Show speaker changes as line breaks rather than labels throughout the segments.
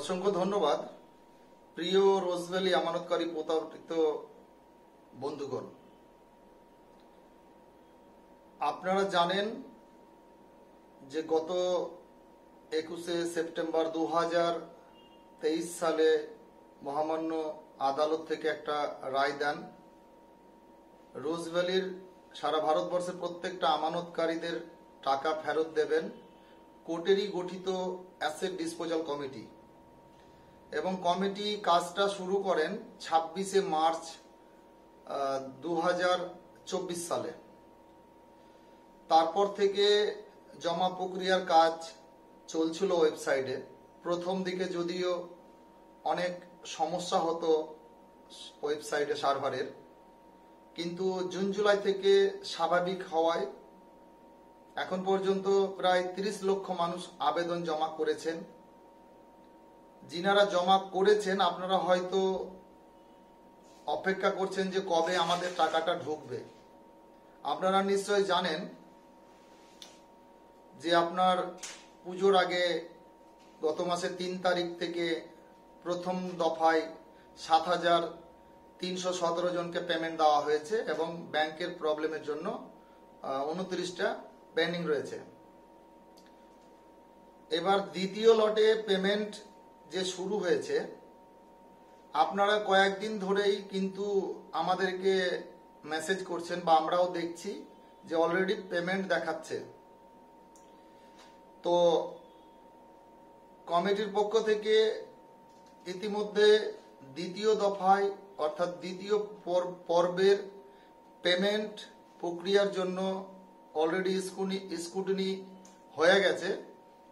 অসংখ্য ধন্যবাদ। প্রিয় রোজভ্যালি আমানতকারী প্রতারিত বন্ধুগণ, আপনারা জানেন যে গত 21শে সেপ্টেম্বর 2023 সালে মহামান্য আদালত থেকে একটা রায় দেন। রোজভ্যালির সারা ভারতবর্ষের প্রত্যেকটা আমানতকারীদের টাকা ফেরত দেবেন কোর্টেরই গঠিত অ্যাসেট ডিসপোজাল কমিটি, এবং কমিটি কাজটা শুরু করেন 26শে মার্চ 2024 সালে। তারপর থেকে জমা প্রক্রিয়ার কাজ চলছিল ওয়েবসাইটে। প্রথম দিকে যদিও অনেক সমস্যা হতো ওয়েবসাইটে সার্ভারের, কিন্তু জুন জুলাই থেকে স্বাভাবিক হওয়ায় এখন পর্যন্ত প্রায় 30 লক্ষ মানুষ আবেদন জমা করেছেন। যিনারা জমা করেছেন আপনারা হয়তো অপেক্ষা করছেন যে কবে আমাদের টাকাটা ঢুকবে। আপনারা নিশ্চয় জানেন যে আপনার পুজোর আগে গত মাসের 3 তারিখ থেকে প্রথম দফায় 7,317 জনকে পেমেন্ট দেওয়া হয়েছে এবং ব্যাংকের প্রবলেমের জন্য 29টা পেন্ডিং রয়েছে। এবার দ্বিতীয় লটে পেমেন্ট যে শুরু হয়েছে, আপনারা কয়েকদিন ধরেই কিন্তু আমাদেরকে মেসেজ করছেন বা আমরাও দেখছি যে অলরেডি পেমেন্ট দেখাচ্ছে। তো কমিটির পক্ষ থেকে ইতিমধ্যে দ্বিতীয় দফায় অর্থাৎ দ্বিতীয় পর্বের পেমেন্ট প্রক্রিয়ার জন্য অলরেডি স্কুটিনি হয়ে গেছে।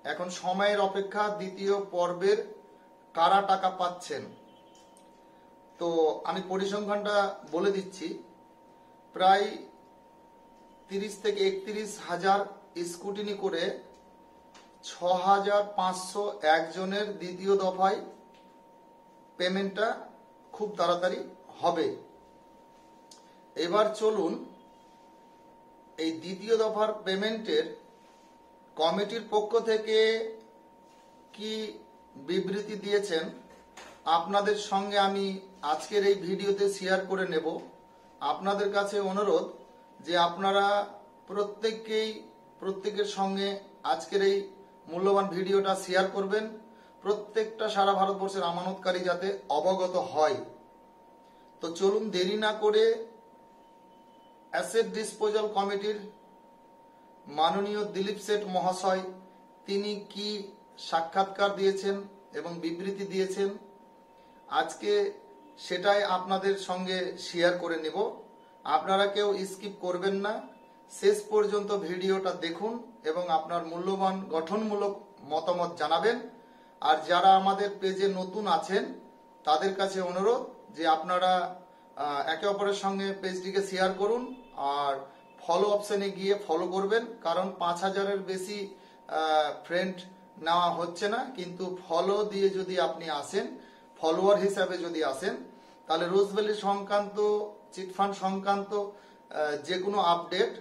এখন সময়ের অপেক্ষা দ্বিতীয় পর্বের কারা টাকা পাচ্ছেন। তো আমি পরিসংখ্যানটা বলে দিচ্ছি, প্রায় 30 থেকে 31 হাজার স্কুটিনি করে 6,501 জনের দ্বিতীয় দফায় পেমেন্টটা খুব তাড়াতাড়ি হবে। এবার চলুন এই দ্বিতীয় দফার পেমেন্টের কমিটির পক্ষ থেকে কি বিবৃতি দিয়েছেন আপনাদের সঙ্গে আমি আজকের এই ভিডিওতে শেয়ার করে নেব। আপনাদের কাছে অনুরোধ যে আপনারা প্রত্যেকের সঙ্গে আজকের এই মূল্যবান ভিডিওটা শেয়ার করবেন, প্রত্যেকটা সারা ভারতবর্ষের আমানতকারী যাতে অবগত হয়। তো চলুন দেরি না করে অ্যাসেট ডিসপোজাল কমিটির মাননীয় দিলীপ শেঠ মহাশয় তিনি কি সাক্ষাৎকার দিয়েছেন এবং বিবৃতি দিয়েছেন আজকে সেটাই আপনাদের সঙ্গে শেয়ার করে নেব। আপনারা কেউ স্কিপ করবেন না, শেষ পর্যন্ত ভিডিওটা দেখুন এবং আপনার মূল্যবান গঠনমূলক মতামত জানাবেন। আর যারা আমাদের পেজে নতুন আছেন তাদের কাছে অনুরোধ যে আপনারা একে অপরের সঙ্গে পেজটিকে শেয়ার করুন আর ফলো অপশনে গিয়ে ফলো করবেন, কারণ 5,000-এর বেশি ফ্রেন্ড নেওয়া হচ্ছে না। কিন্তু ফলো দিয়ে যদি আপনি আসেন, ফলোয়ার হিসাবে যদি আসেন, তাহলে রোজভ্যালি সংক্রান্ত চিটফান্ড সংক্রান্ত যে কোনো আপডেট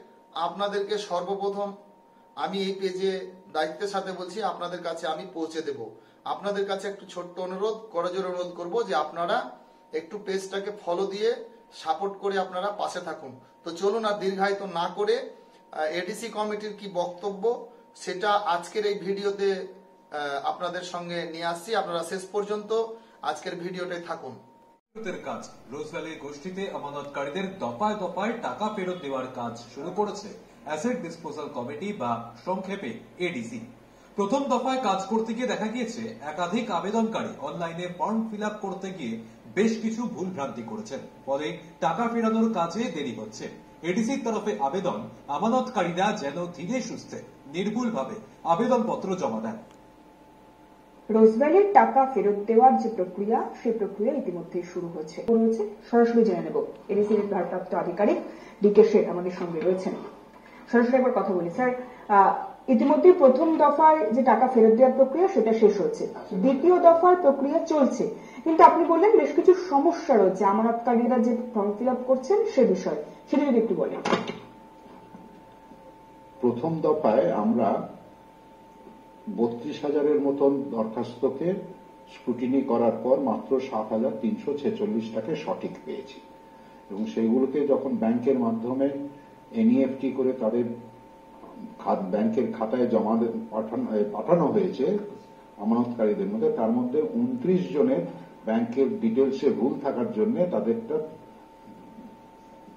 আপনাদেরকে সর্বপ্রথম আমি এই পেজে দায়িত্বের সাথে বলছি আপনাদের কাছে আমি পৌঁছে দেব। আপনাদের কাছে একটু ছোট্ট অনুরোধ, করজোড়ে অনুরোধ করব যে আপনারা একটু পেজটাকে ফলো দিয়ে সাপোর্ট করে আপনারা পাশে থাকুন। তো চলুন আর দীর্ঘায়িত না করে এডিসি কমিটির কি বক্তব্য সেটা আজকের এই ভিডিওতে আপনাদের সঙ্গে নিয়ে আসছি। আপনারা শেষ পর্যন্ত আজকের ভিডিওটাই থাকুন।
কাজ রোজভ্যালির গোষ্ঠীতে আমানতকারীদের দফায় দফায় টাকা ফেরত দেওয়ার কাজ শুরু করেছে অ্যাসেট ডিসপোজাল কমিটি বা সংক্ষেপে এডিসি। প্রথম দফায় কাজ করতে গিয়ে দেখা গিয়েছে একাধিক আবেদনকারী অনলাইনে ফর্ম ফিল আপ করতে গিয়ে বেশ কিছু ভুল ভ্রান্তি করেছেন, ফলে টাকা ফেরানোর কাজে দেরি হচ্ছে। এডিসির তরফে আবেদন, আমানতকারীরা যেন ধীরে সুস্থে নির্ভুলভাবে আবেদনপত্র জমা দেন।
রোজভ্যালির টাকা ফেরত দেওয়ার যে প্রক্রিয়া, সেই প্রক্রিয়া ইতিমধ্যে শুরু হয়েছে। সরাসরি জেনে নেব এডিসির ভারপ্রাপ্ত আধিকারিক ডিকে শেঠ আমাদের সঙ্গে রয়েছেন। সরাসরি একবার কথা বলি। স্যার, ইতিমধ্যে প্রথম দফার যে টাকা ফেরত দেওয়ার প্রক্রিয়া সেটা শেষ হচ্ছে, দ্বিতীয় দফার প্রক্রিয়া চলছে, কিন্তু আপনি বললেন বেশ কিছু সমস্যা রয়েছে আমানতকারীরা যে ফর্ম ফিল আপ করছেন সে বিষয়ে, সেটা যদি একটু বলেন।
প্রথম দফায় আমরা 32,000-এর মতন দরখাস্তকে স্ক্রুটিনি করার পর মাত্র 7,346টাকে সঠিক পেয়েছি এবং সেইগুলোকে যখন ব্যাংকের মাধ্যমে এনইএফটি করে তাদের ব্যাংকের খাতায় জমা পাঠানো হয়েছে আমানতকারীদের মধ্যে, তার মধ্যে 29 জনের ব্যাংকের ডিটেলসে ভুল থাকার জন্য তাদেরটা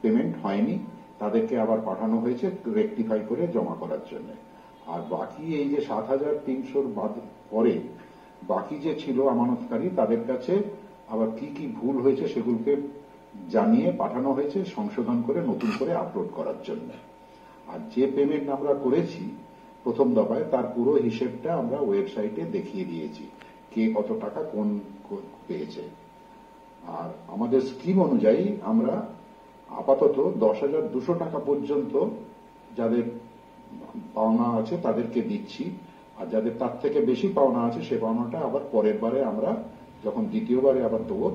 পেমেন্ট হয়নি, তাদেরকে আবার পাঠানো হয়েছে রেকটিফাই করে জমা করার জন্য। আর বাকি এই যে 7,300 পরে বাকি যে ছিল আমানতকারী তাদের কাছে আবার কি কি ভুল হয়েছে সেগুলোকে জানিয়ে পাঠানো হয়েছে সংশোধন করে নতুন করে আপলোড করার জন্য। আর যে পেমেন্ট আমরা করেছি প্রথম দফায় তার পুরো হিসেবটা আমরা ওয়েবসাইটে দেখিয়ে দিয়েছি, কে কত টাকা কোন পেয়েছে। আর আমাদের স্কিম অনুযায়ী আমরা আপাতত 10,200 টাকা পর্যন্ত যাদের পাওনা আছে তাদেরকে দিচ্ছি, আর যাদের তার থেকে বেশি পাওনা আছে সে পাওনাটা আবার পরের বারে আমরা যখন দ্বিতীয়বারে আবার দেবো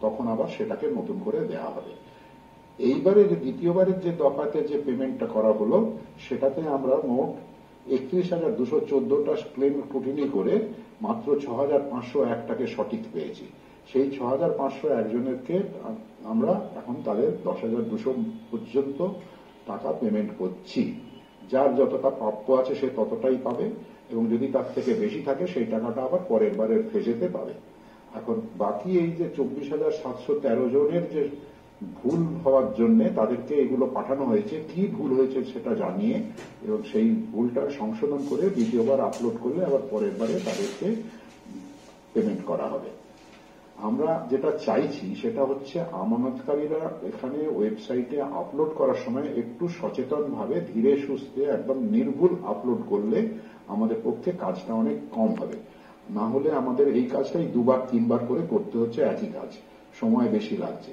তখন আবার সেটাকে নতুন করে দেওয়া হবে। এইবারে যে দ্বিতীয়বারের যে দফাতে যে পেমেন্টটা করা হলো সেটাতে আমরা মোট 31,214টা ক্লেম স্ক্রুটিনি করে মাত্র 6,501টাকে সঠিক পেয়েছি। সেই 6,501 জনেরকে আমরা এখন তাদের 10,200 পর্যন্ত টাকা পেমেন্ট করছি। যার যতটা প্রাপ্য আছে সে ততটাই পাবে এবং যদি তার থেকে বেশি থাকে সেই টাকাটা আবার পরের বারের ফেজেতে পাবে। এখন বাকি এই যে 24,713 জনের যে ভুল হওয়ার জন্য তাদেরকে এগুলো পাঠানো হয়েছে, কি ভুল হয়েছে সেটা জানিয়ে এবং সেই ভুলটা সংশোধন করে দ্বিতীয়বার আপলোড করলে আবার পরের বারে তাদেরকে পেমেন্ট করা হবে। আমরা যেটা চাইছি সেটা হচ্ছে আমানতকারীরা এখানে ওয়েবসাইটে আপলোড করার সময় একটু সচেতনভাবে ধীরে সুস্থে একদম নির্ভুল আপলোড করলে আমাদের পক্ষে কাজটা অনেক কম হবে। না হলে আমাদের এই কাজটাই 2-3 করে করতে হচ্ছে একই কাজ, সময় বেশি লাগছে,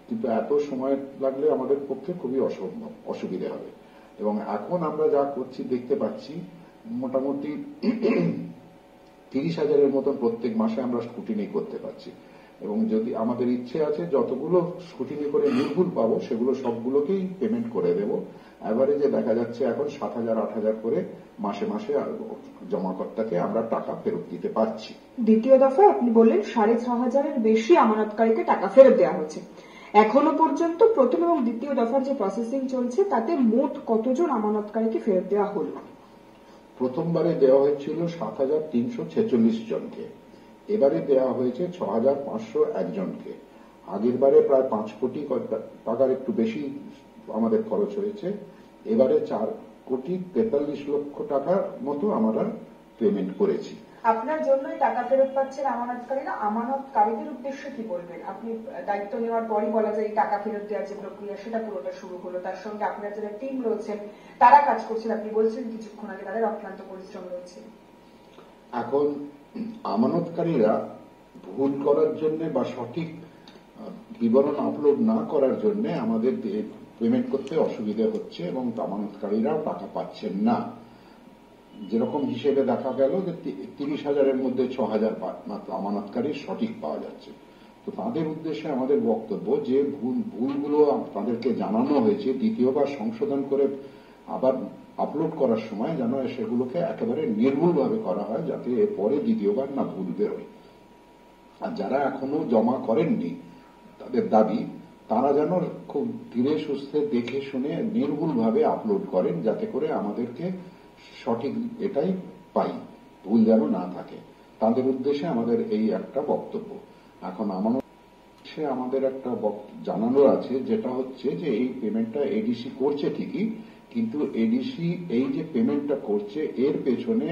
কিন্তু এত সময় লাগলে আমাদের পক্ষে খুবই অসুবিধে হবে। এবং এখন আমরা যা করছি দেখতে পাচ্ছি মোটামুটি 30,000-এর মতন প্রত্যেক মাসে আমরা স্ক্রুটিনি করতে পারছি এবং যদি আমাদের ইচ্ছে আছে যতগুলো স্ক্রুটিনি করে নির্ভুল পাবো সেগুলো সবগুলোকেই পেমেন্ট করে দেব। অ্যাভারেজে দেখা যাচ্ছে এখন 7,000-8,000 করে মাসে মাসে জমাকর্তাকে আমরা টাকা ফেরত দিতে পারছি।
দ্বিতীয় দফায় আপনি বললেন 6,500-এর বেশি আমানতকারীকে টাকা ফেরত দেওয়া হয়েছে। এখনো পর্যন্ত প্রথম এবং দ্বিতীয় দফার যে প্রসেসিং চলছে তাতে মোট কতজন আমানতকারীকে ফেরত দেওয়া হলো?
প্রথমবারে দেওয়া হয়েছিল 7,346 জনকে, এবারে দেওয়া হয়েছে 6,501 জনকে। আগের বারে প্রায় 5 কোটি টাকার একটু বেশি আমাদের খরচ হয়েছে, এবারে 4,43 লক্ষ টাকার মতো আমরা পেমেন্ট করেছি।
আপনার জন্যই টাকা ফেরত পাচ্ছেন আমানতকারীরা, আমানতকারীদের উদ্দেশ্যে কি বলবেন? আপনি দায়িত্ব নেওয়ার পরই বলা যায় এই টাকা ফেরত দেওয়ার যে প্রক্রিয়া সেটা পুরোটা শুরু হলো, তার সঙ্গে আপনার যারা টিম রয়েছেন তারা কাজ করছেন, আপনি বলছেন কিছুক্ষণ আগে তাদের অক্লান্ত পরিশ্রম রয়েছে।
এখন আমানতকারীরা ভুল করার জন্য বা সঠিক বিবরণ আপলোড না করার জন্য আমাদের পেমেন্ট করতে অসুবিধা হচ্ছে এবং আমানতকারীরাও টাকা পাচ্ছেন না। যেরকম হিসেবে দেখা গেল যে 30,000-এর মধ্যে 6,000 আমানতকারী সঠিক পাওয়া যাচ্ছে। তো তাদের উদ্দেশ্যে আমাদের বক্তব্য যে ভুলগুলো তাদেরকে জানানো হয়েছে দ্বিতীয়বার সংশোধন করে আবার আপলোড করার সময় যেন সেগুলোকে একেবারে নির্ভুলভাবে করা হয়, যাতে এরপরে দ্বিতীয়বার না ভুল বেরোয়। আর যারা এখনো জমা করেননি তাদের দাবি তারা যেন খুব ধীরে সুস্থে দেখে শুনে নির্ভুলভাবে আপলোড করেন, যাতে করে আমাদেরকে সঠিক এটাই পাই, ভুল যেন না থাকে। তাদের উদ্দেশ্যে আমাদের এই একটা বক্তব্য। এখন আমাদের একটা জানানোর আছে, যেটা হচ্ছে যে এই পেমেন্টটা এডিসি করছে ঠিকই, কিন্তু এডিসি এই যে পেমেন্টটা করছে এর পেছনে